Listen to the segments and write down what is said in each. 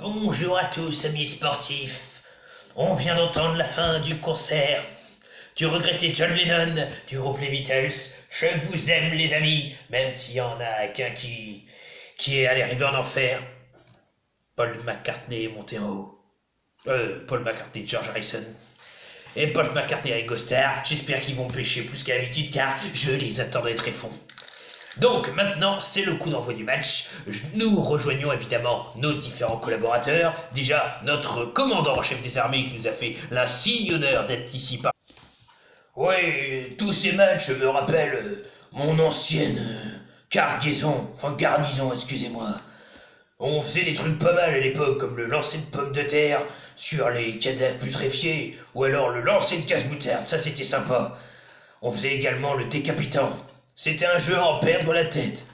Bonjour à tous, amis sportifs. On vient d'entendre la fin du concert du regretté John Lennon du groupe les Beatles. Je vous aime, les amis, même s'il y en a qu'un qui est allé arriver en enfer. Paul McCartney et Montero. Paul McCartney, George Harrison. Et Paul McCartney et Ringo Starr. J'espère qu'ils vont pêcher plus qu'à l'habitude car je les attendrai très fond. Donc maintenant c'est le coup d'envoi du match. Nous rejoignons évidemment nos différents collaborateurs. Déjà notre commandant en chef des armées qui nous a fait l'insigne honneur d'être ici par... Ouais, tous ces matchs me rappellent mon ancienne garnison, excusez-moi. On faisait des trucs pas mal à l'époque, comme le lancer de pommes de terre sur les cadavres putréfiés, ou alors le lancer de casse-moutarde, ça c'était sympa. On faisait également le décapitant. C'était un jeu à en perdre la tête.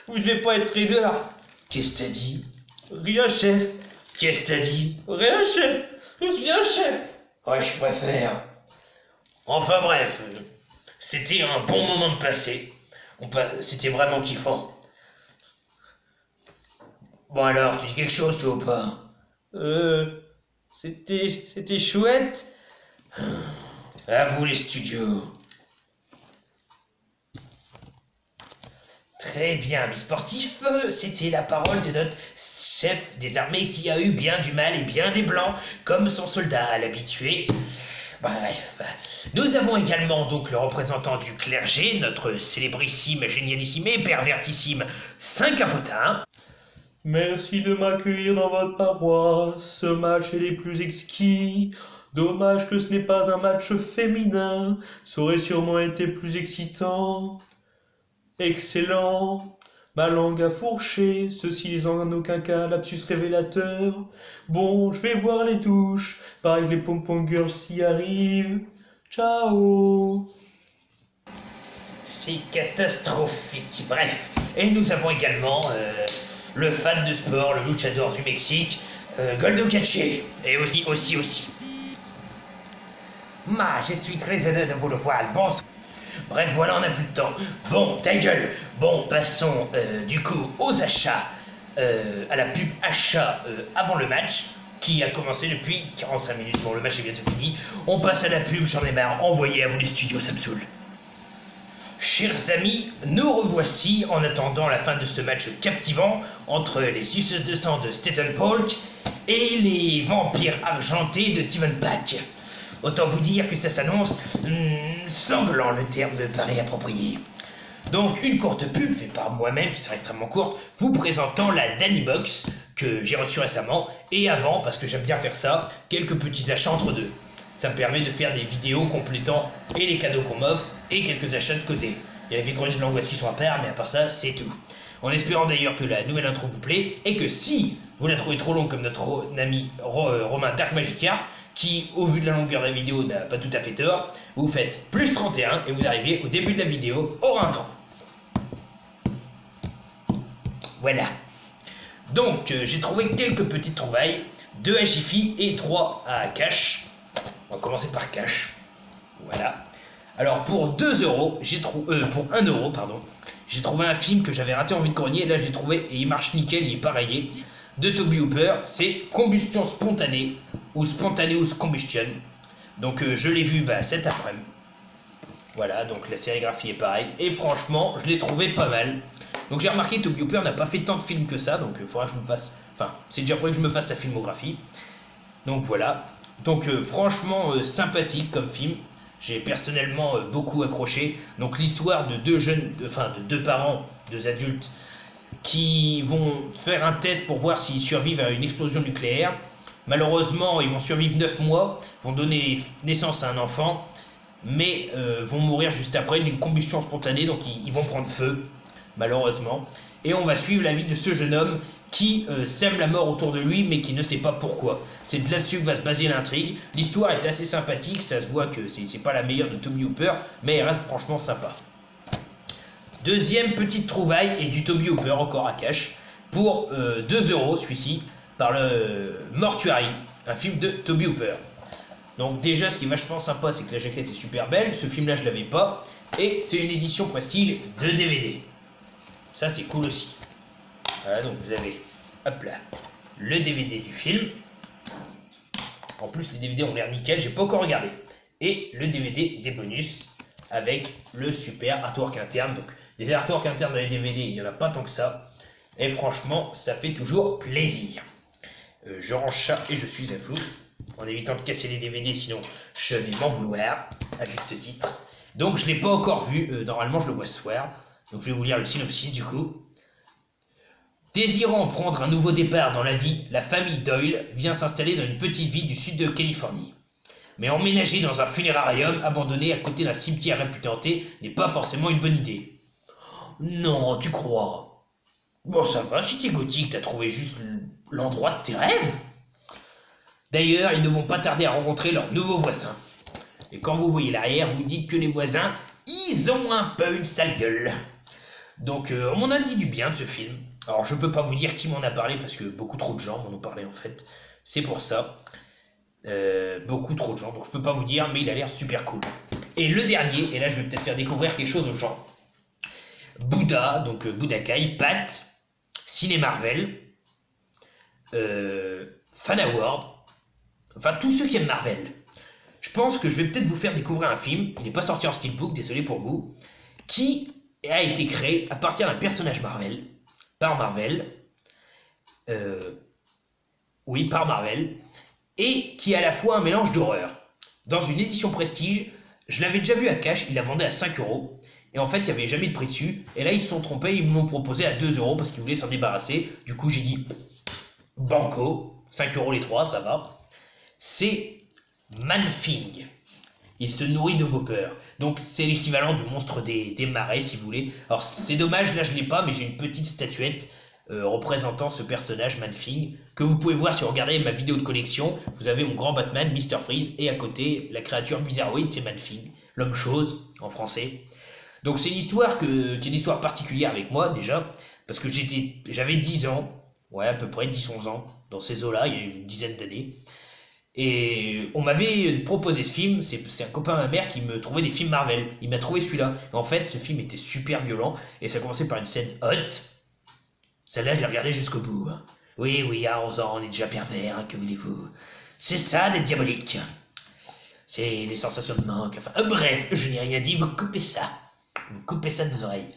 Vous devez pas être trader. Qu'est-ce que t'as dit? Rien, chef. Qu'est-ce que t'as dit? Rien, chef. Rien, chef. Ouais, je préfère. Enfin bref, c'était un bon moment de passer. C'était vraiment kiffant. Bon alors, tu dis quelque chose toi ou pas? C'était chouette. À vous les studios. Très bien, mes sportifs, c'était la parole de notre chef des armées qui a eu bien du mal et bien des blancs, comme son soldat à l'habitué. Bref, nous avons également donc le représentant du clergé, notre célébrissime, génialissime et pervertissime Saint-Capotin. Merci de m'accueillir dans votre paroisse, ce match est les plus exquis. Dommage que ce n'est pas un match féminin, ça aurait sûrement été plus excitant. Excellent, ma langue a fourché, ceci n'est en aucun cas lapsus révélateur. Bon, je vais voir les touches, pareil que les pom-pom girls y arrivent. Ciao. C'est catastrophique, bref. Et nous avons également le fan de sport, le luchador du Mexique, Goldo Cache. Et aussi. Je suis très heureux de vous le voir, bon. Bref, voilà, on n'a plus de temps. Bon, ta gueule. Bon, passons du coup aux achats, à la pub achat avant le match, qui a commencé depuis 45 minutes. Bon, le match est bientôt fini. On passe à la pub, j'en ai marre. Envoyez à vous les studios, ça me saoule. Chers amis, nous revoici en attendant la fin de ce match captivant entre les suceuses de sang de Staten Polk et les vampires argentés de Tivenbach. Autant vous dire que ça s'annonce sanglant, le terme me paraît approprié. Donc une courte pub faite par moi-même, qui sera extrêmement courte, vous présentant la Danny Box que j'ai reçue récemment, et avant, parce que j'aime bien faire ça, quelques petits achats entre deux. Ça me permet de faire des vidéos complétant et les cadeaux qu'on m'offre, et quelques achats de côté. Il y a les vides-greniers de l'angoisse qui sont à part, mais à part ça, c'est tout. En espérant d'ailleurs que la nouvelle intro vous plaît, et que si vous la trouvez trop longue comme notre ami Romain Dark Magicard, qui, au vu de la longueur de la vidéo, n'a pas tout à fait tort, vous faites plus 31 et vous arrivez au début de la vidéo au intro. Voilà. Donc, j'ai trouvé quelques petites trouvailles, 2 à Jiffy et 3 à Cash. On va commencer par Cash. Voilà. Alors, pour 2 euros, pour 1 euro, pardon, j'ai trouvé un film que j'avais raté en vide-grenier, et là je l'ai trouvé et il marche nickel, il est pareillé, de Toby Hooper, c'est Combustion spontanée, ou Spontaneous Combustion. Donc je l'ai vu cet après-midi. Voilà, donc la sérigraphie est pareille. Et franchement, je l'ai trouvé pas mal. Donc j'ai remarqué que Toby Hooper n'a pas fait tant de films que ça, donc il faudra que je me fasse... Enfin, c'est déjà prévu que je me fasse sa filmographie. Donc voilà. Donc franchement, sympathique comme film. J'ai personnellement beaucoup accroché. Donc l'histoire de de deux parents, 2 adultes, qui vont faire un test pour voir s'ils survivent à une explosion nucléaire. Malheureusement, ils vont survivre 9 mois, vont donner naissance à un enfant, mais vont mourir juste après d'une combustion spontanée, donc ils vont prendre feu, malheureusement. Et on va suivre la vie de ce jeune homme qui sème la mort autour de lui, mais qui ne sait pas pourquoi. C'est de là-dessus que va se baser l'intrigue. L'histoire est assez sympathique, ça se voit que c'est pas la meilleure de Toby Hooper, mais elle reste franchement sympa. Deuxième petite trouvaille, et du Toby Hooper encore à cash, pour 2 euros celui-ci, par le Mortuary, un film de Toby Hooper. Donc déjà, ce qui est vachement sympa, c'est que la jaquette est super belle. Ce film-là, je l'avais pas. Et c'est une édition prestige de DVD. Ça, c'est cool aussi. Voilà, donc vous avez, hop là, le DVD du film. En plus, les DVD ont l'air nickel, j'ai pas encore regardé. Et le DVD des bonus avec le super artwork interne. Donc, les artworks internes dans les DVD, il n'y en a pas tant que ça. Et franchement, ça fait toujours plaisir. Je range ça et je suis à flou. En évitant de casser les DVD, sinon je vais m'en vouloir, à juste titre. Donc, je ne l'ai pas encore vu. Normalement, je le vois ce soir. Donc, je vais vous lire le synopsis du coup. Désirant prendre un nouveau départ dans la vie, la famille Doyle vient s'installer dans une petite ville du sud de Californie. Mais emménager dans un funérarium abandonné à côté d'un cimetière réputé n'est pas forcément une bonne idée. Non, tu crois? Bon, ça va, si t'es gothique, t'as trouvé juste l'endroit de tes rêves. D'ailleurs, ils ne vont pas tarder à rencontrer leurs nouveaux voisins. Et quand vous voyez l'arrière, vous dites que les voisins, ils ont un peu une sale gueule. Donc, on m'en a dit du bien de ce film. Alors, je peux pas vous dire qui m'en a parlé, parce que beaucoup trop de gens m'en ont parlé, en fait. C'est pour ça. Beaucoup trop de gens, donc je peux pas vous dire, mais il a l'air super cool. Et le dernier, et là, je vais peut-être faire découvrir quelque chose aux gens. Bouddha, donc Budokai, Pat, Ciné Marvel, Fan Award, enfin, tous ceux qui aiment Marvel. Je pense que je vais peut-être vous faire découvrir un film, il n'est pas sorti en steelbook, désolé pour vous, qui a été créé à partir d'un personnage Marvel, par Marvel, oui, par Marvel, et qui est à la fois un mélange d'horreur. Dans une édition prestige, je l'avais déjà vu à cash, il la vendait à 5 €, et en fait, il n'y avait jamais de prix dessus, et là, ils se sont trompés, ils me l'ont proposé à 2 € parce qu'ils voulaient s'en débarrasser, du coup, j'ai dit, banco, 5 € les 3, ça va. C'est Man-Thing. Il se nourrit de vos peurs. Donc c'est l'équivalent du monstre des marais, si vous voulez. Alors c'est dommage, là je ne l'ai pas, mais j'ai une petite statuette représentant ce personnage Man-Thing, que vous pouvez voir si vous regardez ma vidéo de collection. Vous avez mon grand Batman, Mr. Freeze, et à côté, la créature bizarroïde, c'est Man-Thing, l'homme-chose, en français. Donc c'est une histoire qui est une histoire particulière avec moi, déjà, parce que j'avais 10 ans, ouais, à peu près 10-11 ans, dans ces eaux-là, il y a une dizaine d'années. Et on m'avait proposé ce film, c'est un copain à ma mère qui me trouvait des films Marvel. Il m'a trouvé celui-là. En fait, ce film était super violent et ça commençait par une scène hot. Celle-là, je l'ai regardée jusqu'au bout. Oui, oui, à 11 ans, on est déjà pervers, hein, que voulez-vous? C'est ça d'être diabolique. C'est les sensations de manque. Enfin, bref, je n'ai rien dit, vous coupez ça. Vous coupez ça de vos oreilles.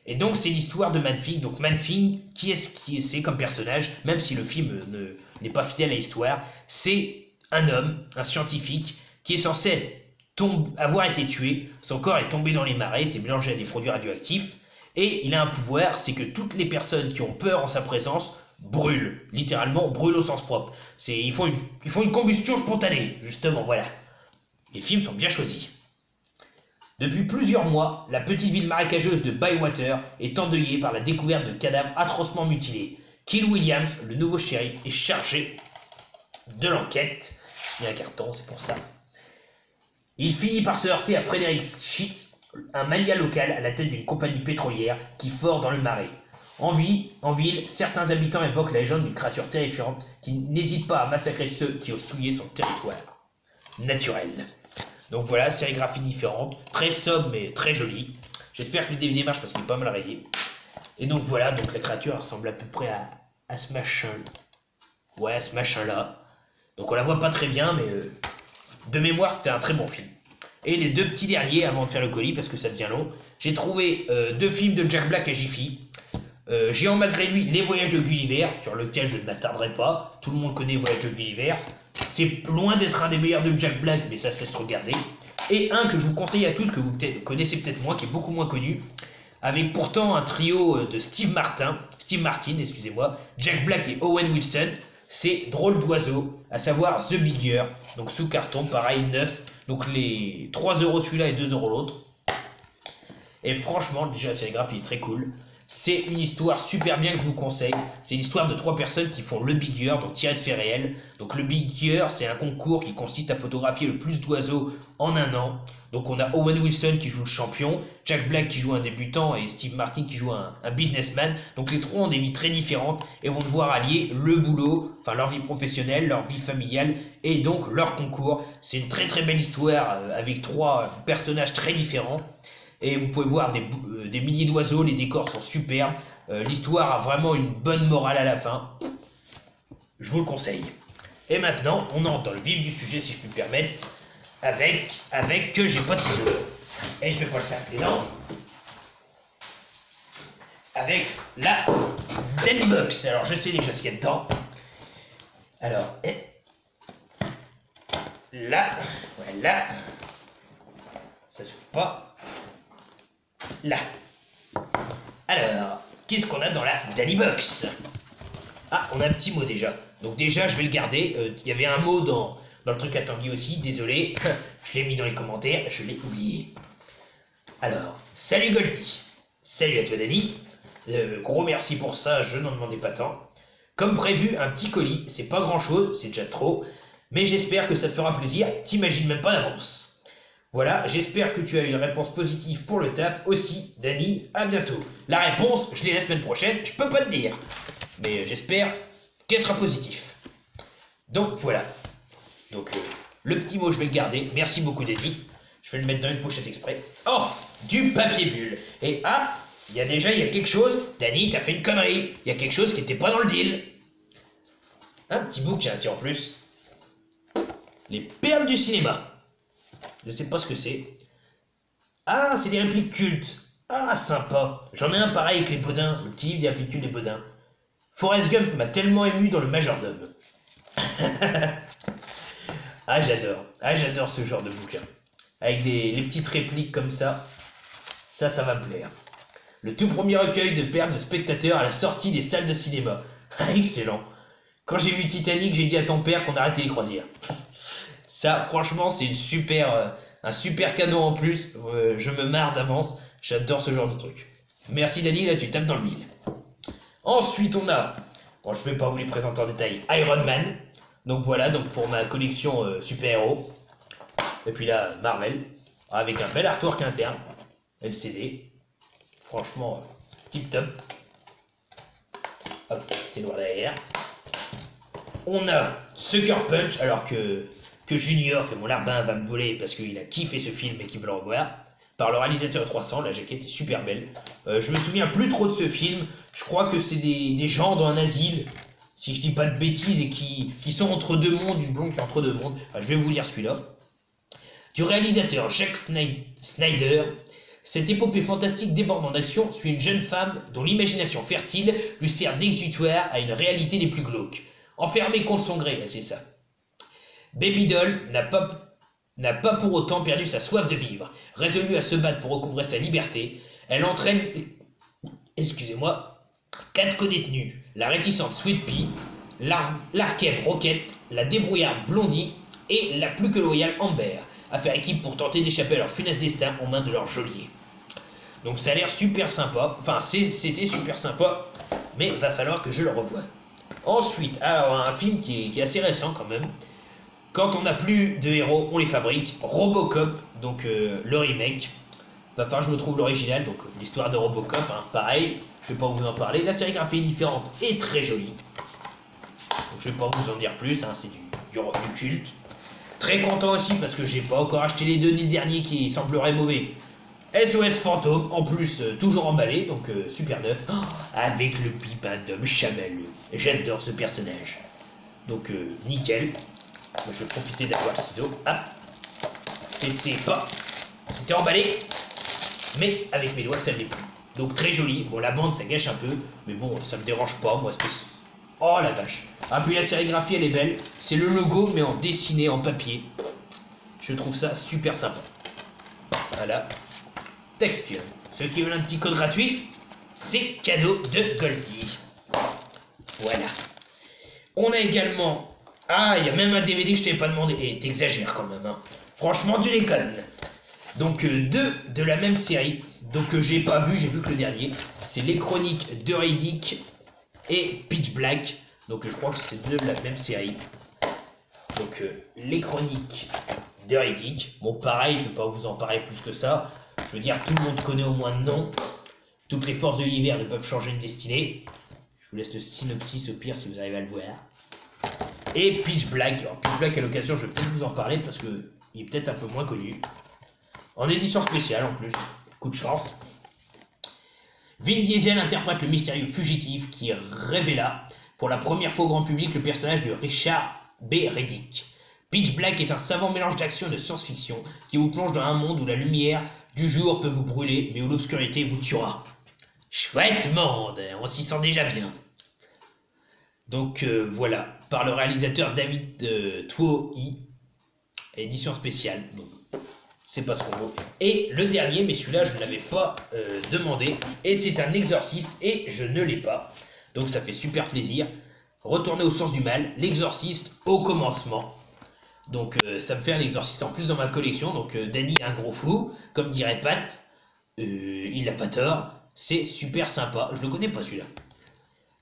Et donc, c'est l'histoire de Man-Thing. Donc, Man-Thing, qui est-ce c'est comme personnage, même si le film n'est pas fidèle à l'histoire, c'est un homme, un scientifique, qui est censé avoir été tué, son corps est tombé dans les marais, s'est mélangé à des produits radioactifs, et il a un pouvoir, c'est que toutes les personnes qui ont peur en sa présence brûlent, littéralement brûlent au sens propre. Ils font une combustion spontanée, justement, voilà. Les films sont bien choisis. Depuis plusieurs mois, la petite ville marécageuse de Bywater est endeuillée par la découverte de cadavres atrocement mutilés. Kill Williams, le nouveau shérif, est chargé de l'enquête. Il y a un carton, c'est pour ça. Il finit par se heurter à Frederick Schitz, un mania local à la tête d'une compagnie pétrolière qui fort dans le marais. En ville, certains habitants évoquent la légende d'une créature terrifiante qui n'hésite pas à massacrer ceux qui osent souiller son territoire naturel. Donc voilà, sérigraphie différente, très sobre mais très jolie. J'espère que le DVD marche parce qu'il est pas mal rayé. Et donc voilà, donc la créature ressemble à peu près à ce machin. Ouais, à ce machin-là. Donc on la voit pas très bien, mais de mémoire, c'était un très bon film. Et les deux petits derniers, avant de faire le colis, parce que ça devient long, j'ai trouvé 2 films de Jack Black à Jiffy. Géant malgré lui, Les Voyages de Gulliver, sur lequel je ne m'attarderai pas. Tout le monde connaît Les Voyages de Gulliver. C'est loin d'être un des meilleurs de Jack Black, mais ça se laisse regarder. Et un que je vous conseille à tous, que vous connaissez peut-être moins, qui est beaucoup moins connu, avec pourtant un trio de Steve Martin, excusez-moi, Jack Black et Owen Wilson. C'est Drôle d'oiseau, à savoir The Big Year, donc sous carton, pareil, 9. Donc les 3 € celui-là et 2 € l'autre. Et franchement, déjà la sérigraphie est très cool. C'est une histoire super bien que je vous conseille. C'est l'histoire de 3 personnes qui font le Big Year, donc tiré de faits réels. Donc le Big Year, c'est un concours qui consiste à photographier le plus d'oiseaux en un an. Donc on a Owen Wilson qui joue le champion, Jack Black qui joue un débutant et Steve Martin qui joue un businessman. Donc les 3 ont des vies très différentes et vont devoir allier le boulot, enfin leur vie professionnelle, leur vie familiale et donc leur concours. C'est une très très belle histoire avec 3 personnages très différents. Et vous pouvez voir des milliers d'oiseaux, les décors sont superbes. L'histoire a vraiment une bonne morale à la fin. je vous le conseille. Et maintenant, on entre dans le vif du sujet, si je puis me permettre, avec que j'ai pas de ciseaux. Et je vais pas le faire dedans. Avec la Danny Box. Alors, je sais déjà ce qu'il y a dedans. Alors, là, voilà. Ça s'ouvre pas. Là. Alors, qu'est-ce qu'on a dans la Danny Box? Ah, on a un petit mot déjà. Donc déjà, je vais le garder. Il y avait un mot dans le truc à Tanguy aussi. Désolé, je l'ai mis dans les commentaires. Je l'ai oublié. Alors, salut Goldie. Salut à toi Danny. Gros merci pour ça, je n'en demandais pas tant. Comme prévu, un petit colis. C'est pas grand chose, c'est déjà trop. Mais j'espère que ça te fera plaisir. T'imagines même pas d'avance. Voilà, j'espère que tu as une réponse positive pour le taf aussi, Danny. À bientôt. La réponse, je l'ai la semaine prochaine. Je peux pas te dire. Mais j'espère qu'elle sera positive. Donc voilà. Donc le petit mot je vais le garder. Merci beaucoup Danny. Je vais le mettre dans une pochette exprès. Oh, du papier bulle. Et ah, il y a quelque chose. Danny, t'as fait une connerie. Il y a quelque chose qui n'était pas dans le deal. Un petit bouquin, tiens en plus. Les perles du cinéma. Je sais pas ce que c'est. Ah, c'est des répliques cultes. Ah, sympa. J'en ai un pareil avec les Bodins. Le petit livre des répliques cultes des Bodins. Forrest Gump m'a tellement ému dans le majordome. Ah, j'adore. Ah, j'adore ce genre de bouquin. Avec les petites répliques comme ça. Ça va me plaire. Le tout premier recueil de perles de spectateurs à la sortie des salles de cinéma. Excellent. Quand j'ai vu Titanic, j'ai dit à ton père qu'on arrêtait les croisières. Ça, franchement, c'est un super cadeau en plus. Je me marre d'avance. J'adore ce genre de truc. Merci Danny, là tu tapes dans le mille. Ensuite, on a, bon, je vais pas vous les présenter en détail, Iron Man. Donc voilà, donc pour ma collection super-héros. Et puis là, Marvel, avec un bel artwork interne, LCD. Franchement, tip top. Hop, c'est noir derrière. On a Sucker Punch, alors que Junior, que mon larbin va me voler parce qu'il a kiffé ce film et qu'il veut le revoir. Par le réalisateur 300, la jaquette est super belle. Je me souviens plus trop de ce film. Je crois que c'est des gens dans un asile, si je dis pas de bêtises, et qui sont entre deux mondes, une blonde qui est entre deux mondes. Enfin, je vais vous lire celui-là. Du réalisateur Zack Snyder, cette épopée fantastique débordant d'action suit une jeune femme dont l'imagination fertile lui sert d'exutoire à une réalité des plus glauques. Enfermée contre son gré, c'est ça. Baby Doll n'a pas pour autant perdu sa soif de vivre. Résolue à se battre pour recouvrer sa liberté, elle entraîne, excusez-moi, 4 co-détenus, la réticente Sweet Pea, l'arquette Rocket, la débrouillarde Blondie et la plus que loyale Amber, à faire équipe pour tenter d'échapper à leur funeste destin aux mains de leur geôlier. Donc ça a l'air super sympa, enfin c'était super sympa, mais va falloir que je le revoie. Ensuite, alors un film qui est assez récent quand même. Quand on n'a plus de héros, on les fabrique. Robocop, donc le remake. Va falloir que je me trouve l'original, donc l'histoire de Robocop, hein, pareil. Je vais pas vous en parler. La sérigraphie est différente et très jolie. Donc je vais pas vous en dire plus, hein, c'est du culte. Très content aussi parce que j'ai pas encore acheté les deux derniers qui sembleraient mauvais. SOS Fantôme, en plus toujours emballé, donc super neuf. Oh, avec le pipin d'homme chamallow. J'adore ce personnage. Donc nickel. Moi, je vais profiter d'avoir le ciseau. Ah, c'était emballé, mais avec mes doigts ça ne l'est plus. Donc très joli. Bon, la bande ça gâche un peu, mais bon, ça me dérange pas moi. Oh la vache. Ah puis la sérigraphie elle est belle. C'est le logo mais en dessiné en papier. Je trouve ça super sympa. Voilà. Tac. Ceux qui veulent un petit code gratuit, c'est cadeau de Goldie. Voilà. On a également. Ah, il y a même un DVD que je t'avais pas demandé. Et t'exagères quand même, hein. Franchement, tu déconnes. Donc, deux de la même série. Donc, j'ai pas vu, j'ai vu que le dernier. C'est les chroniques de Riddick et Pitch Black. Donc, je crois que c'est deux de la même série. Donc, les chroniques de Riddick. Bon, pareil, je vais pas vous en parler plus que ça. Je veux dire, tout le monde connaît au moins le nom. Toutes les forces de l'univers ne peuvent changer de destinée. Je vous laisse le synopsis au pire si vous arrivez à le voir. Et Pitch Black. Alors Pitch Black à l'occasion, je vais peut-être vous en parler parce que il est peut-être un peu moins connu. En édition spéciale en plus. Coup de chance. Vin Diesel interprète le mystérieux fugitif qui révéla pour la première fois au grand public le personnage de Richard B. Reddick. Pitch Black est un savant mélange d'action et de science-fiction qui vous plonge dans un monde où la lumière du jour peut vous brûler, mais où l'obscurité vous tuera. Chouette monde, on s'y sent déjà bien. Donc voilà, par le réalisateur David Twoi, édition spéciale. Donc, c'est pas ce qu'on veut. Et le dernier, mais celui-là je ne l'avais pas demandé, et c'est un exorciste et je ne l'ai pas. Donc ça fait super plaisir. Retourner aux sources du mal, l'exorciste au commencement. Donc ça me fait un exorciste en plus dans ma collection. Donc Danny un gros fou, comme dirait Pat. Il n'a pas tort. C'est super sympa. Je le connais pas celui-là.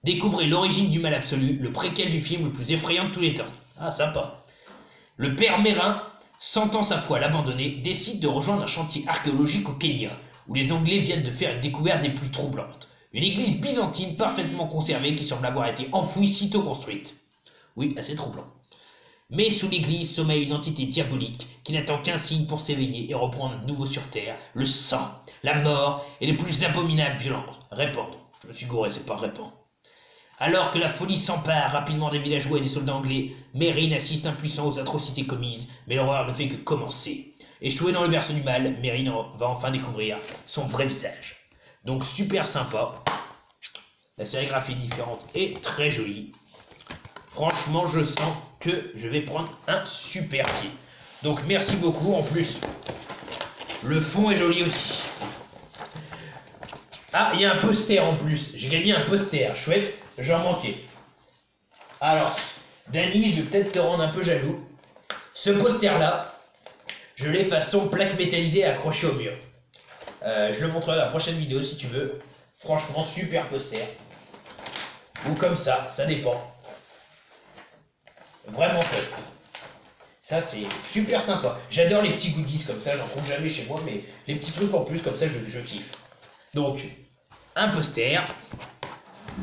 Découvrez l'origine du mal absolu, le préquel du film le plus effrayant de tous les temps. Ah sympa. Le père Mérin, sentant sa foi l'abandonner, décide de rejoindre un chantier archéologique au Kenya, où les Anglais viennent de faire une découverte des plus troublantes. Une église byzantine parfaitement conservée qui semble avoir été enfouie sitôt construite. Oui, assez troublant. Mais sous l'église sommeille une entité diabolique qui n'attend qu'un signe pour s'éveiller et reprendre de nouveau sur terre le sang, la mort et les plus abominables violences. Répandre. Je me suis gouré, c'est pas répandre. Alors que la folie s'empare rapidement des villageois et des soldats anglais, Merrin assiste impuissant aux atrocités commises, mais l'horreur ne fait que commencer. Échoué dans le berceau du mal, Merrin va enfin découvrir son vrai visage. Donc super sympa. La sérigraphie est différente et très jolie. Franchement, je sens que je vais prendre un super pied. Donc merci beaucoup. En plus, le fond est joli aussi. Ah, il y a un poster en plus. J'ai gagné un poster. Chouette, j'en manquais. Alors, Danny, je vais peut-être te rendre un peu jaloux. Ce poster-là, je l'ai façon plaque métallisée accrochée au mur. Je le montrerai dans la prochaine vidéo si tu veux. Franchement, super poster. Ou comme ça dépend. Vraiment top. Ça, c'est super sympa. J'adore les petits goodies comme ça, j'en trouve jamais chez moi, mais les petits trucs en plus comme ça, je kiffe. Donc, un poster,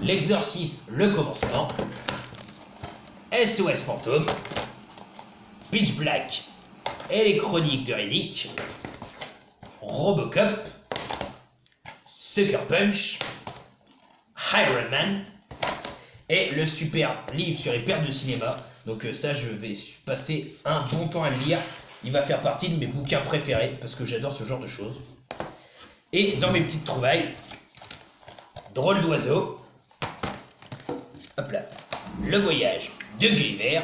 l'exorciste, le commencement, SOS fantôme, Pitch Black et les chroniques de Reddick, Robocop, Sucker Punch, Iron Man et le super livre sur les perles de cinéma. Donc ça, je vais passer un bon temps à le lire. Il va faire partie de mes bouquins préférés parce que j'adore ce genre de choses. Et dans mes petites trouvailles, Drôle d'oiseau, hop là, Le voyage de Gulliver,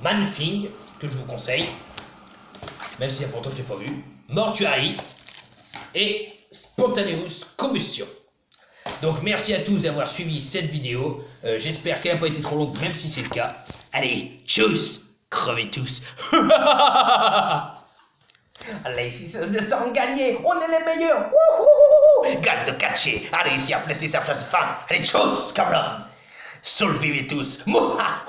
Man-Thing, que je vous conseille, même si il y a longtemps que je ne l'ai pas vu, Mortuary et Spontaneous Combustion. Donc merci à tous d'avoir suivi cette vidéo. J'espère qu'elle n'a pas été trop longue, même si c'est le cas. Allez, tchuss, crevez tous. Les 6 de sang gagnés, on est les meilleurs. Garde de catcher a réussi à placer sa phrase fin. Allez, tchuss, camarades. Solvez tous. Mouha,